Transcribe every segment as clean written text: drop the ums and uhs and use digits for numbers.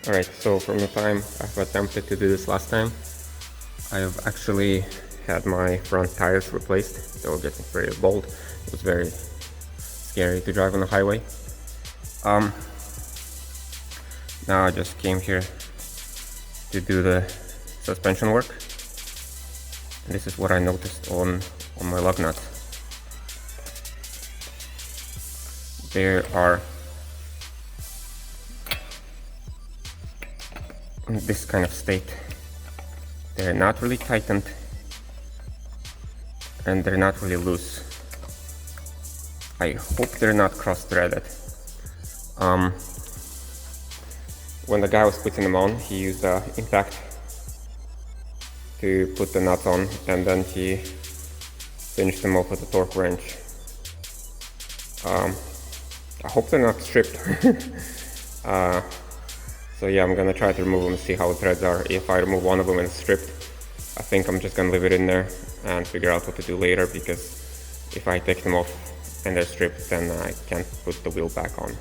Alright, so from the time I've attempted to do this last time, I have actually had my front tires replaced. They were getting pretty bald. It was very scary to drive on the highway. Now I just came here to do the suspension work. And this is what I noticed on my lug nuts. There are in this kind of state. They're not really tightened and they're not really loose. I hope they're not cross-threaded. When the guy was putting them on, he used the impact to put the nuts on, and then he finished them off with a torque wrench. I hope they're not stripped. So yeah, I'm gonna try to remove them and see how the threads are. If I remove one of them and it's stripped, I think I'm just gonna leave it in there and figure out what to do later, because if I take them off and they're stripped, then I can't put the wheel back on.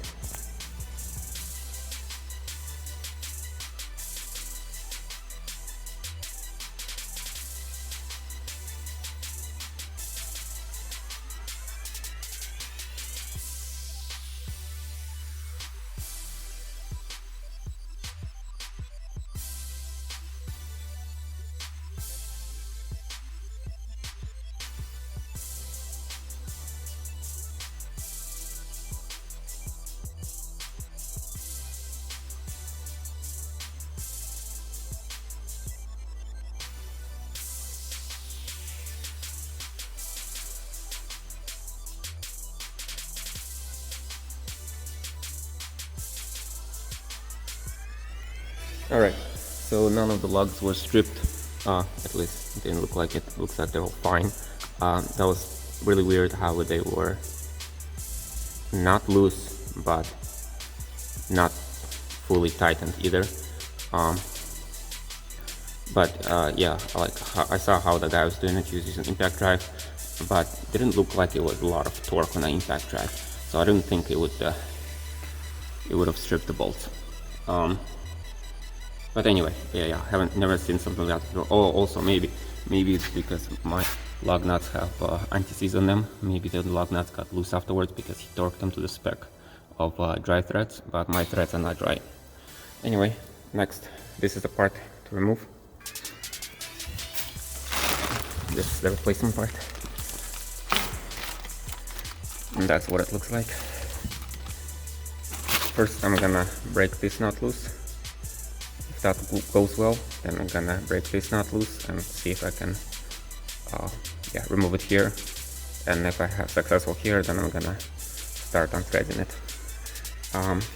Alright, so none of the lugs were stripped, at least it didn't look like it. Looks like they're all fine. That was really weird how they were not loose, but not fully tightened either. Yeah, I saw how the guy was doing it. He was using impact drive, but it didn't look like it was a lot of torque on the impact drive, so I didn't think it would have stripped the bolts. But anyway, yeah, haven't never seen something like that before. Oh, also maybe it's because my lug nuts have anti-seize on them. Maybe the lug nuts got loose afterwards because he torqued them to the spec of dry threads, but my threads are not dry. Anyway, next, this is the part to remove. This is the replacement part. And that's what it looks like. First, I'm gonna break this nut loose. If that goes well, then I'm gonna break this nut loose and see if I can remove it here. And if I have successful here, then I'm gonna start unthreading it.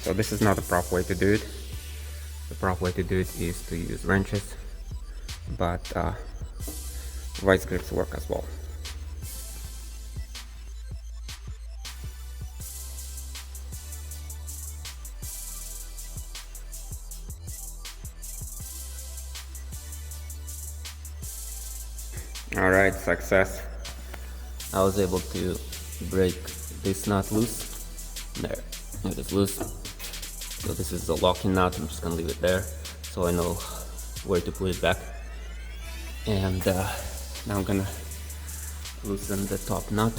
So this is not the proper way to do it. The proper way to do it is to use wrenches, but vice grips work as well. Alright, success. I was able to break this nut loose. There, it is loose. So this is the locking nut. I'm just gonna leave it there so I know where to put it back. And now I'm gonna loosen the top nut.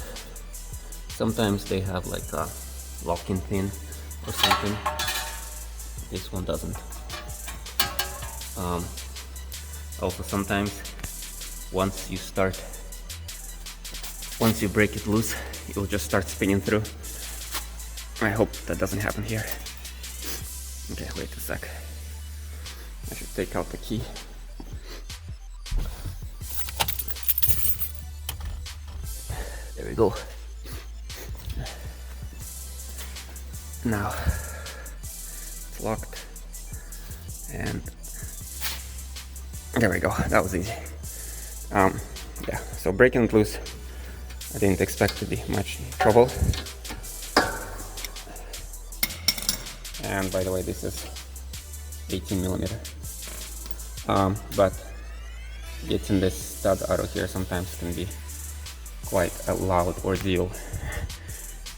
Sometimes they have like a locking pin or something. This one doesn't. Also sometimes once you break it loose, it will just start spinning through. I hope that doesn't happen here. Okay, wait a sec. I should take out the key. There we go. Now it's locked, and there we go. That was easy. Yeah, so breaking it loose, I didn't expect to be much trouble. And by the way, this is 18mm. But getting this stud out of here sometimes can be quite a loud ordeal.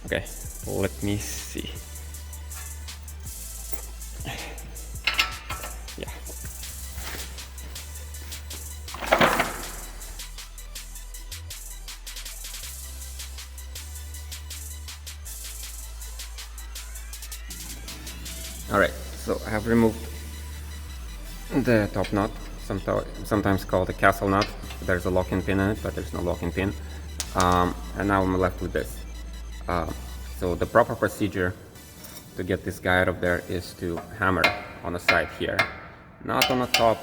Okay, let me see. Alright, so I have removed the top nut, sometimes called the castle nut. There's a locking pin in it, but there's no locking pin. And now I'm left with this. So the proper procedure to get this guy out of there is to hammer on the side here, not on the top.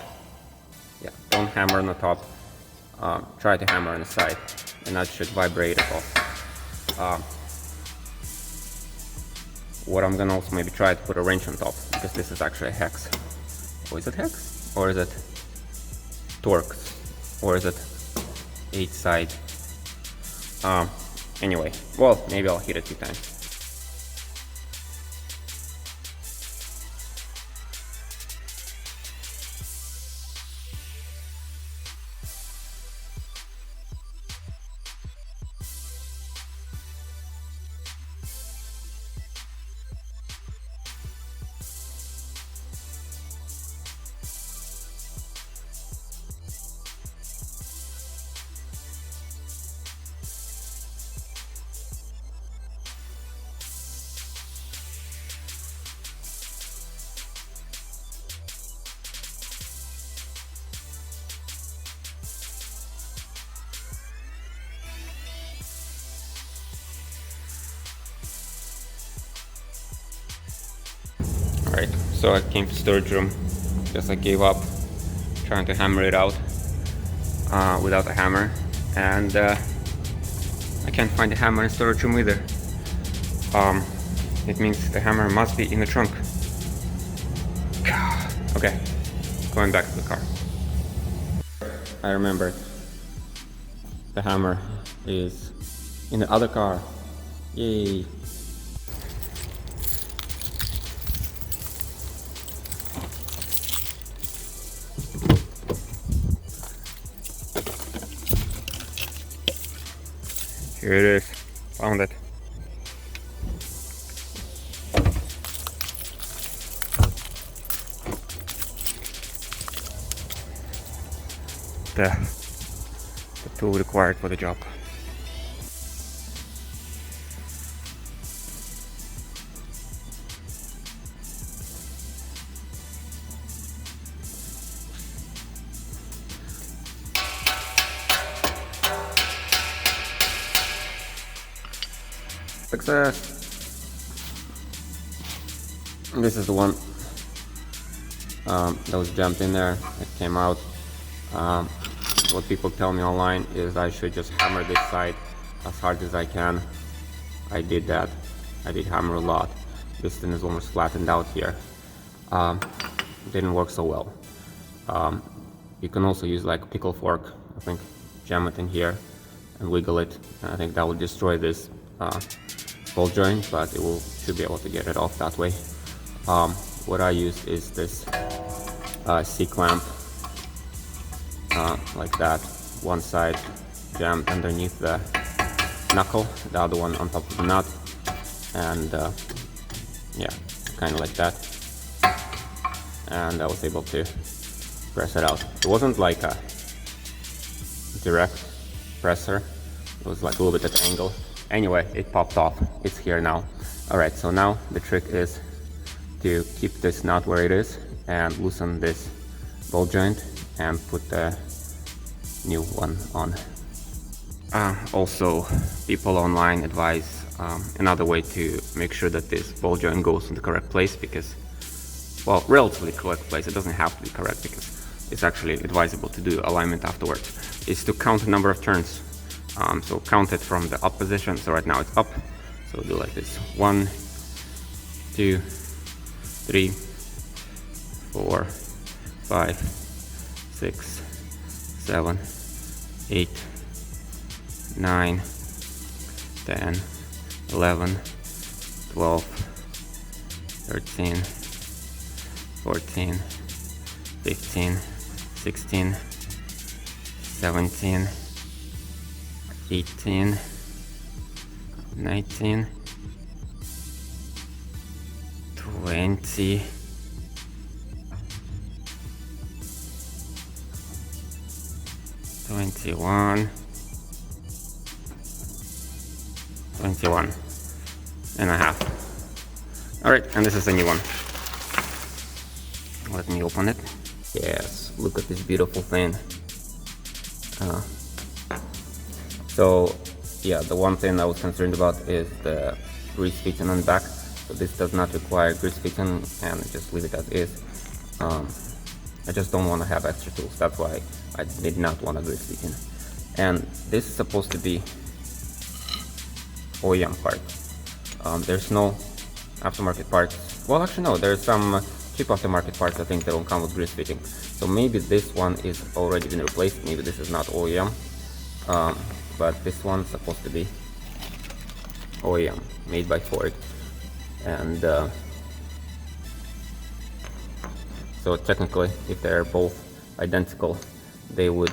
Yeah, don't hammer on the top. Try to hammer on the side, and that should vibrate it off. What I'm gonna also maybe try to put a wrench on top, because this is actually a hex. Oh, is it hex? Or is it Torx? Or is it 8-side? Anyway, well, maybe I'll hit it 2 times. Alright, so I came to storage room because I gave up trying to hammer it out without a hammer, and I can't find the hammer in storage room either. It means the hammer must be in the trunk. Okay, going back to the car. I remembered. The hammer is in the other car. Yay! Here it is. Found it. The tool required for the job. Success! This is the one that was jammed in there. It came out. What people tell me online is I should just hammer this side as hard as I can. I did that. I did hammer a lot. This thing is almost flattened out here. Didn't work so well. You can also use like a pickle fork. I think jam it in here and wiggle it. I think that will destroy this ball joint, but should be able to get it off that way. What I use is this C-clamp, like that. One side jammed underneath the knuckle, the other one on top of the nut, and yeah, kind of like that. And I was able to press it out. It wasn't like a direct presser, it was like a little bit at angle. Anyway, it popped off. It's here now. Alright, so now the trick is to keep this nut where it is and loosen this ball joint and put the new one on. Also, people online advise another way to make sure that this ball joint goes in the correct place, because, well, relatively correct place. It doesn't have to be correct because it's actually advisable to do alignment afterwards. Is to count the number of turns. So count it from the up position. So right now it's up. So do like this: 1, 2, 3, 4, 5, 6, 7, 8, 9, 10, 11, 12, 13, 14, 15, 16, 17, 18, 19, 20, 21, 21 and a half. All right, and this is a new one. Let me open it. Yes, look at this beautiful thing. So yeah, the one thing I was concerned about is the grease fitting on the back. So this does not require grease fitting, and just leave it as is. I just don't want to have extra tools. That's why I did not want a grease fitting. And this is supposed to be OEM part. There's no aftermarket parts. Well, actually no, there's some cheap aftermarket parts I think that don't come with grease fitting. So maybe this one is already been replaced. Maybe this is not OEM. But this one's supposed to be OEM, made by Ford. And so technically, if they're both identical, they would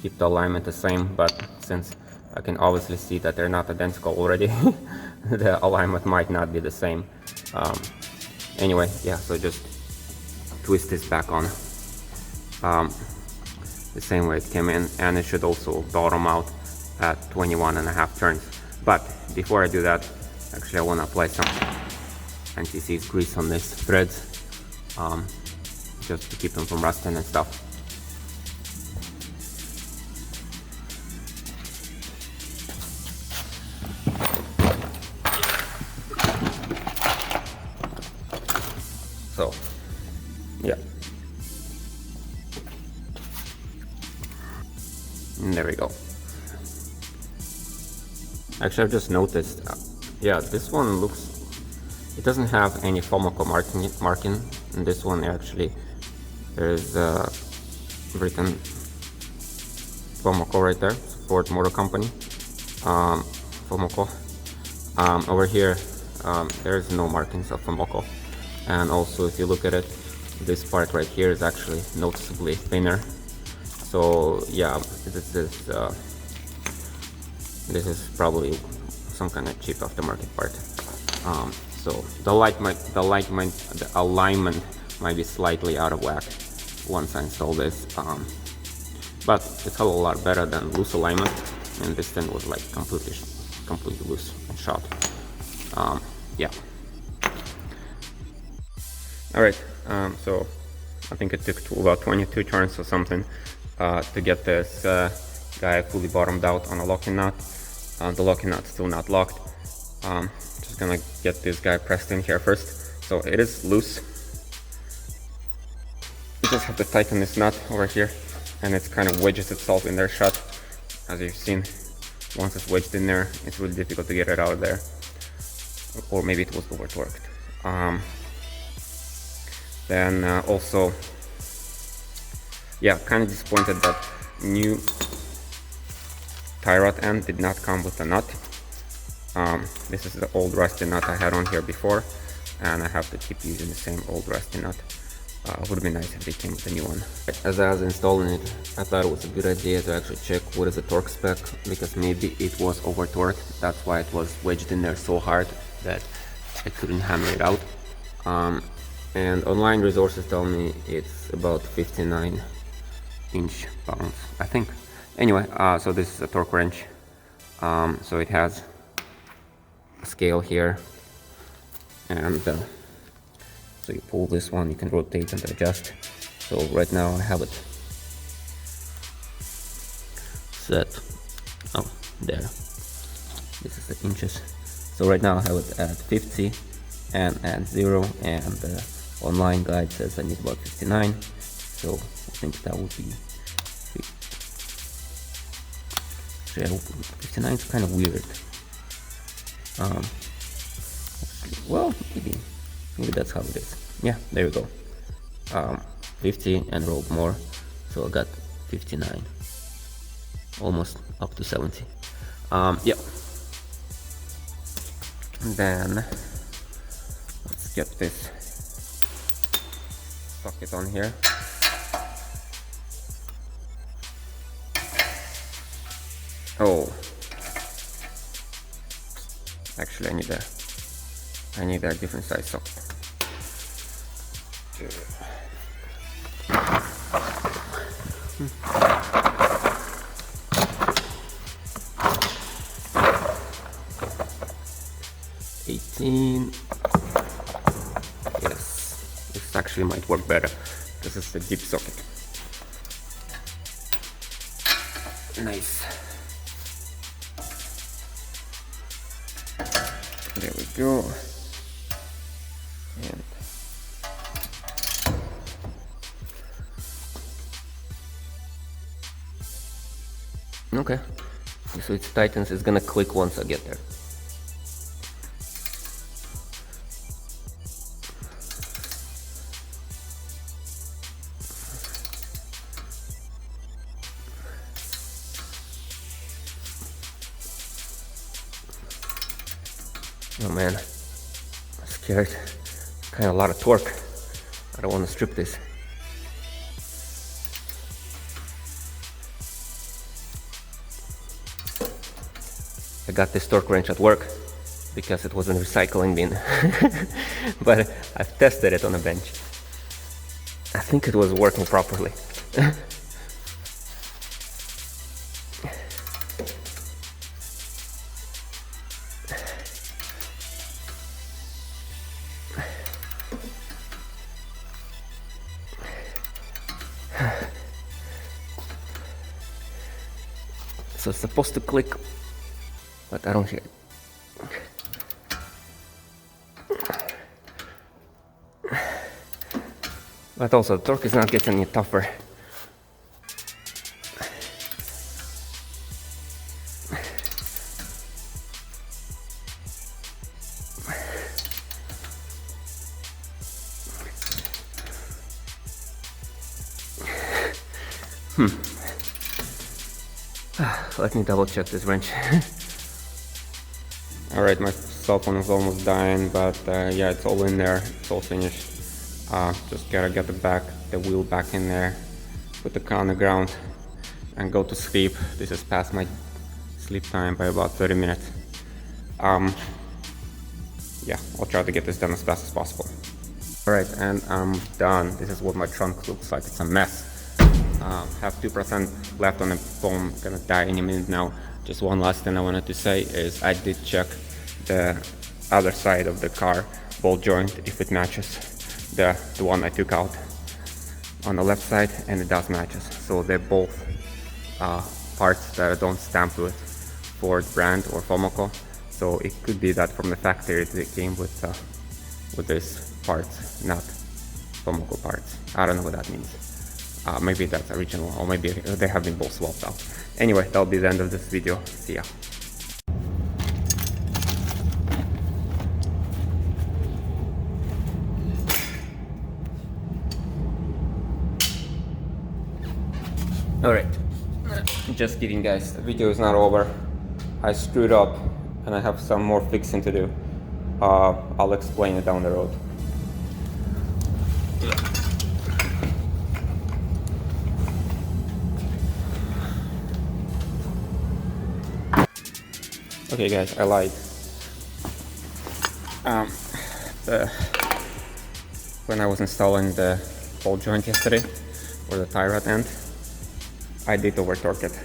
keep the alignment the same, but since I can obviously see that they're not identical already, the alignment might not be the same. Anyway, yeah, so just twist this back on the same way it came in, and it should also bottom out at 21.5 turns. But before I do that, actually I want to apply some anti-seize grease on these threads, just to keep them from rusting and stuff. So yeah, and there we go. Actually, I've just noticed, yeah, this one looks, it doesn't have any Fomoco marking. And this one actually, there's written Fomoco right there, Ford Motor Company, Fomoco. Over here, there's no markings of Fomoco. And also, if you look at it, this part right here is actually noticeably thinner. So yeah, this is probably some kind of cheap aftermarket part. So the alignment might be slightly out of whack once I install this, but it's a whole lot better than loose alignment. And this thing was like completely loose and shot. Yeah. All right. So I think it took about 22 turns or something to get this guy fully bottomed out on a locking nut. The locking nut's still not locked. Just gonna get this guy pressed in here first. So it is loose. You just have to tighten this nut over here, and it kind of wedges itself in there shut. As you've seen, once it's wedged in there, it's really difficult to get it out of there. Or maybe it was over torqued. Then also, yeah, kind of disappointed that new tie rod end did not come with a nut. This is the old rusty nut I had on here before, and I have to keep using the same old rusty nut. Would be nice if they came with a new one. As I was installing it, I thought it was a good idea to actually check what is the torque spec, because maybe it was over torqued. That's why it was wedged in there so hard that I couldn't hammer it out. And online resources tell me it's about 59 inch-pounds, I think. Anyway, so this is a torque wrench. So it has a scale here, and so you pull this one, you can rotate and adjust. So right now I have it set, oh, there, this is the inches. So right now I have it at 50 and at 0, and the online guide says I need about 59, so I think that would be, actually 59 is kind of weird. Well, maybe that's how it is. Yeah, there we go. 50 and rolled more, so I got 59, almost up to 70. Yeah. And then let's get this socket on here. Oh, actually I need a different size socket. Yes, this actually might work better. This is the deep socket. Nice. There we go. And okay. So it tightens. It's gonna click once I get there. Oh man, I'm scared. Kind of a lot of torque. I don't want to strip this. I got this torque wrench at work because it was in a recycling bin. But I've tested it on a bench. I think it was working properly. So it's supposed to click, but I don't hear it. But also the torque is not getting any tougher. Let me double check this wrench. Alright, my cell phone is almost dying, but yeah, it's all in there, it's all finished. Just gotta get the wheel back in there, put the car on the ground, and go to sleep. This is past my sleep time by about 30 minutes. Yeah, I'll try to get this done as fast as possible. Alright, and I'm done. This is what my trunk looks like. It's a mess. Have 2% left on the phone, gonna die any minute now. Just one last thing I wanted to say is I did check the other side of the car ball joint if it matches the one I took out on the left side, and it does matches. So they're both parts that I don't stamp with Ford brand or Fomoco. So it could be that from the factory it came with these parts, not Fomoco parts. I don't know what that means. Maybe that's original, or maybe they have been both swapped out. Anyway, that'll be the end of this video. See ya. Alright, just kidding guys, the video is not over. I screwed up and I have some more fixing to do. I'll explain it down the road. Okay guys, I lied. When I was installing the ball joint yesterday, or the tie rod end, I did over torque it.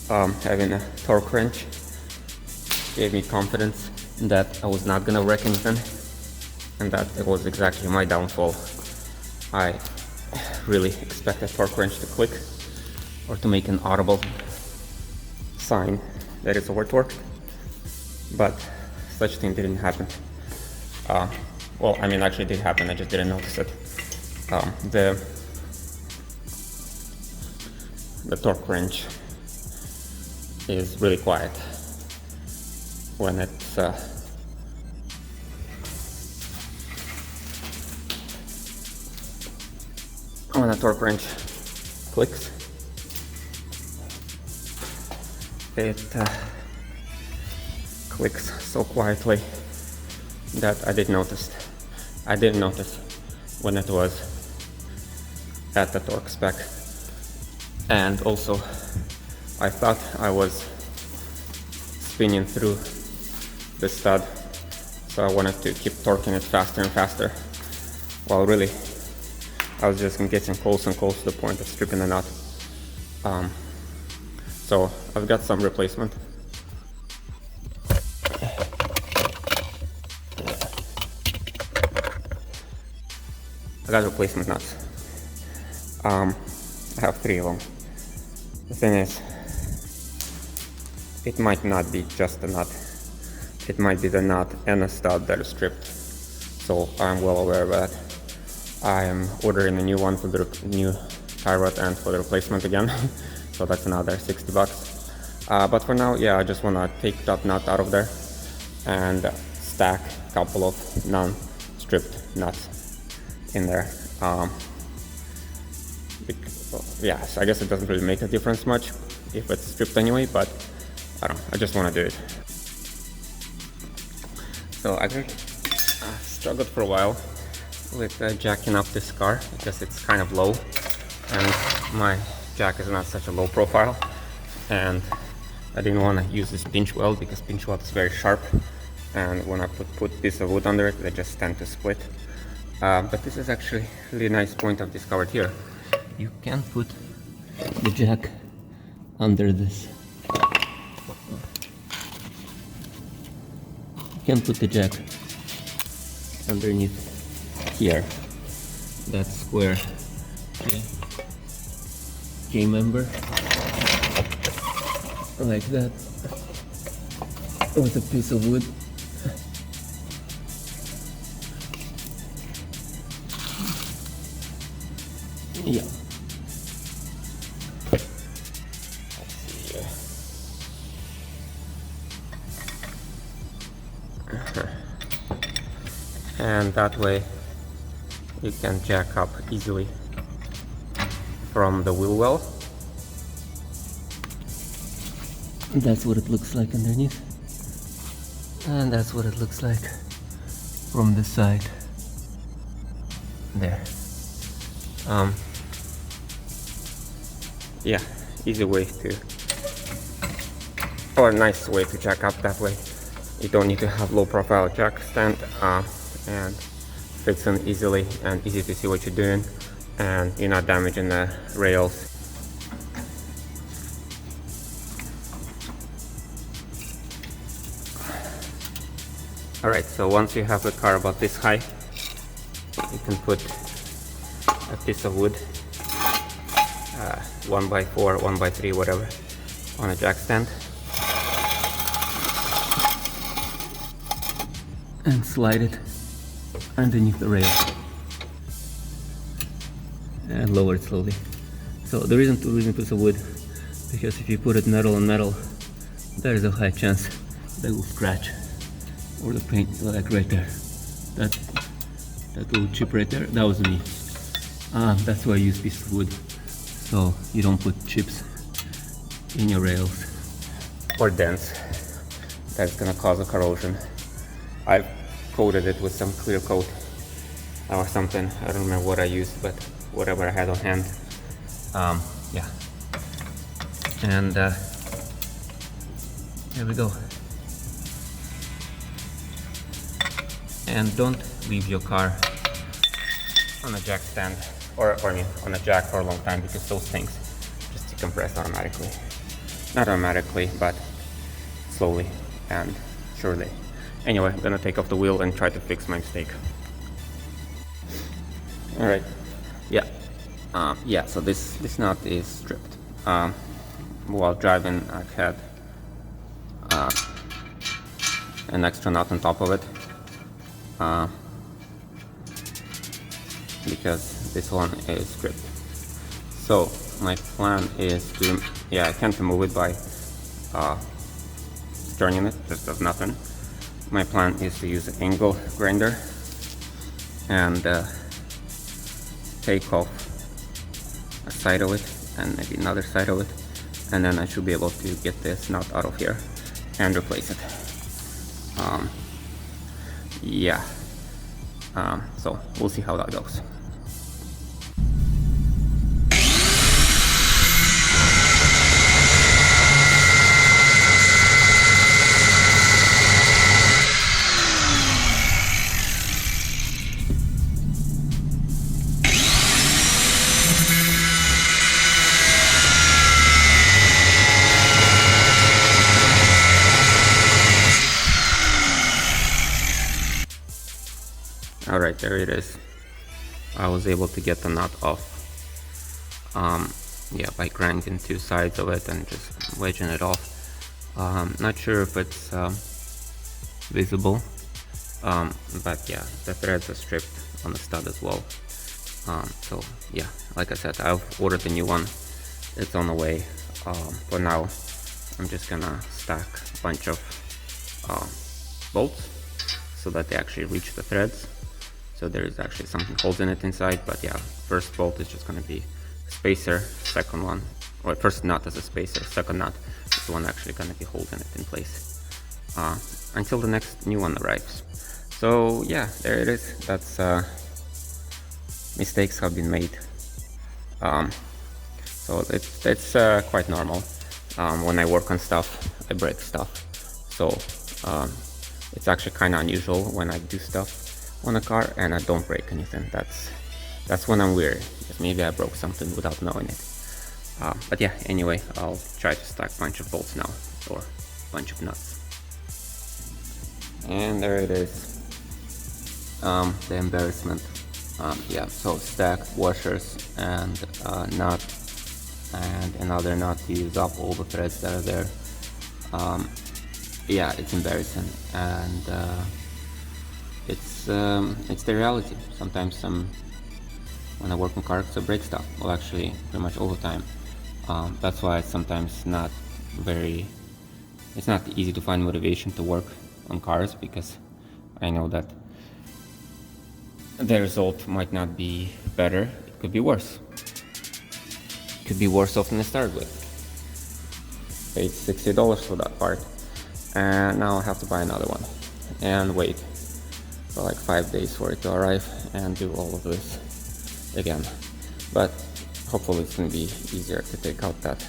Having a torque wrench gave me confidence that I was not gonna wreck anything, and that it was exactly my downfall. I really expected torque wrench to click or to make an audible sign that it's over torqued, but such thing didn't happen. Well, I mean, actually it did happen, I just didn't notice it. The torque wrench is really quiet when it's when a torque wrench clicks. It clicks so quietly that I didn't notice when it was at the torque spec. And also I thought I was spinning through the stud, so I wanted to keep torquing it faster and faster, while really I was just getting close and close to the point of stripping the nut. So I've got some replacement. I got replacement nuts. I have 3 of them. The thing is, it might not be just a nut. It might be the nut and a stud that is stripped. So I'm well aware of that. I am ordering a new one for the new tie rod and for the replacement again. So that's another 60 bucks. But for now, yeah, I just want to take that nut out of there and stack a couple of non-stripped nuts in there. Yeah, so I guess it doesn't really make a difference much if it's stripped anyway, but I don't know, I just want to do it. So I struggled for a while with jacking up this car because it's kind of low and my jack is not such a low profile, and I didn't want to use this pinch weld because pinch weld is very sharp, and when I put piece of wood under it, they just tend to split. But this is actually a really nice point I've discovered here. You can put the jack under this. You can put the jack underneath here, that square K-member, like that, with a piece of wood. Yeah. And that way you can jack up easily from the wheel well. That's what it looks like underneath, and that's what it looks like from the side there. Yeah, easy way to, or a nice way to jack up that way. You don't need to have low profile jack stand, and fits in easily and easy to see what you're doing, and you're not damaging the rails. Alright, so once you have the car about this high, you can put a piece of wood, 1x4, 1x3, whatever, on a jack stand, and slide it underneath the rail and lower it slowly. So the reason to use a piece of wood, because if you put it metal on metal, there is a high chance that will scratch, or the paint, like right there, that little chip right there, that was me. That's why I use piece of wood, so you don't put chips in your rails or dents. That's gonna cause a corrosion. I've coated it with some clear coat or something. I don't remember what I used, but whatever I had on hand. Yeah. And here we go. And don't leave your car on a jack stand, or I mean on a jack for a long time, because those things just decompress automatically. Not automatically, but slowly and surely. Anyway, I'm gonna take off the wheel and try to fix my mistake. Alright, yeah. Yeah, so this nut is stripped. While driving, I had an extra nut on top of it, because this one is stripped. So my plan is to, yeah, I can't remove it by turning it, just does nothing. My plan is to use an angle grinder and take off a side of it and maybe another side of it, and then I should be able to get this nut out of here and replace it. Yeah, so we'll see how that goes. Alright, there it is. I was able to get the nut off, yeah, by grinding two sides of it and just wedging it off. Not sure if it's visible, but yeah, the threads are stripped on the stud as well. So yeah, like I said, I've ordered a new one. It's on the way. For now, I'm just gonna stack a bunch of bolts so that they actually reach the threads. So there is actually something holding it inside, but yeah, first bolt is just gonna be a spacer, second one, or first nut is a spacer, second nut is the one actually gonna be holding it in place until the next new one arrives. So yeah, there it is. That's mistakes have been made. So it's quite normal. When I work on stuff, I break stuff. So it's actually kind of unusual when I do stuff on a car and I don't break anything. That's when I'm weary, because maybe I broke something without knowing it. But yeah, anyway, I'll try to stack a bunch of bolts now, or a bunch of nuts. And there it is, the embarrassment. Yeah, so stack washers and nut and another nut to use up all the threads that are there. Yeah, it's embarrassing, and it's the reality. Sometimes when I work on cars, I break stuff. Well, actually, pretty much all the time. That's why it's sometimes it's not easy to find motivation to work on cars, because I know that the result might not be better. It could be worse. It could be worse off than I started with. Paid $60 for that part, and now I have to buy another one and wait for like 5 days for it to arrive and do all of this again. But hopefully it's going to be easier to take out that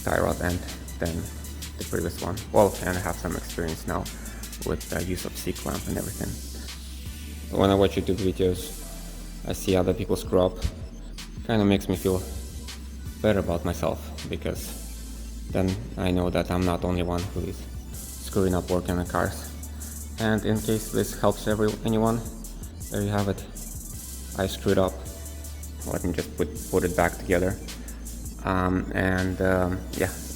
tie rod end than the previous one. Well, and I have some experience now with the use of C-clamp and everything. When I watch YouTube videos, I see other people screw up. Kind of makes me feel better about myself, because then I know that I'm not the only one who is screwing up working on cars. And in case this helps anyone, there you have it. I screwed up. Let me just put it back together. Yeah,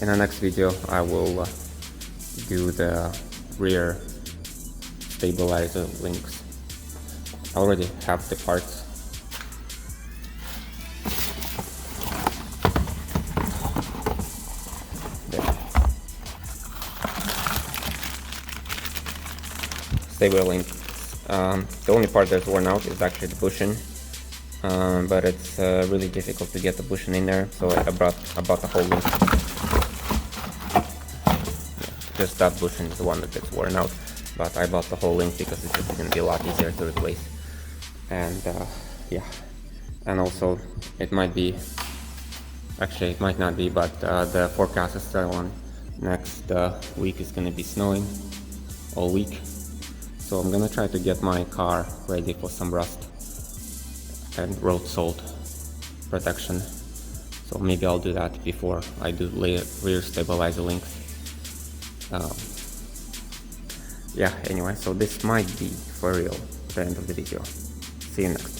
in the next video I will do the rear stabilizer links. I already have the parts. Stable link. The only part that's worn out is actually the bushing, but it's really difficult to get the bushing in there, so I bought the whole link. Just that bushing is the one that gets worn out, but I bought the whole link because it's just going to be a lot easier to replace. And yeah, and also it might be, actually it might not be, but the forecast is still on next week is going to be snowing all week. So I'm gonna try to get my car ready for some rust and road salt protection. So maybe I'll do that before I do rear stabilizer links. Yeah, anyway, so this might be for real the end of the video. See you next time.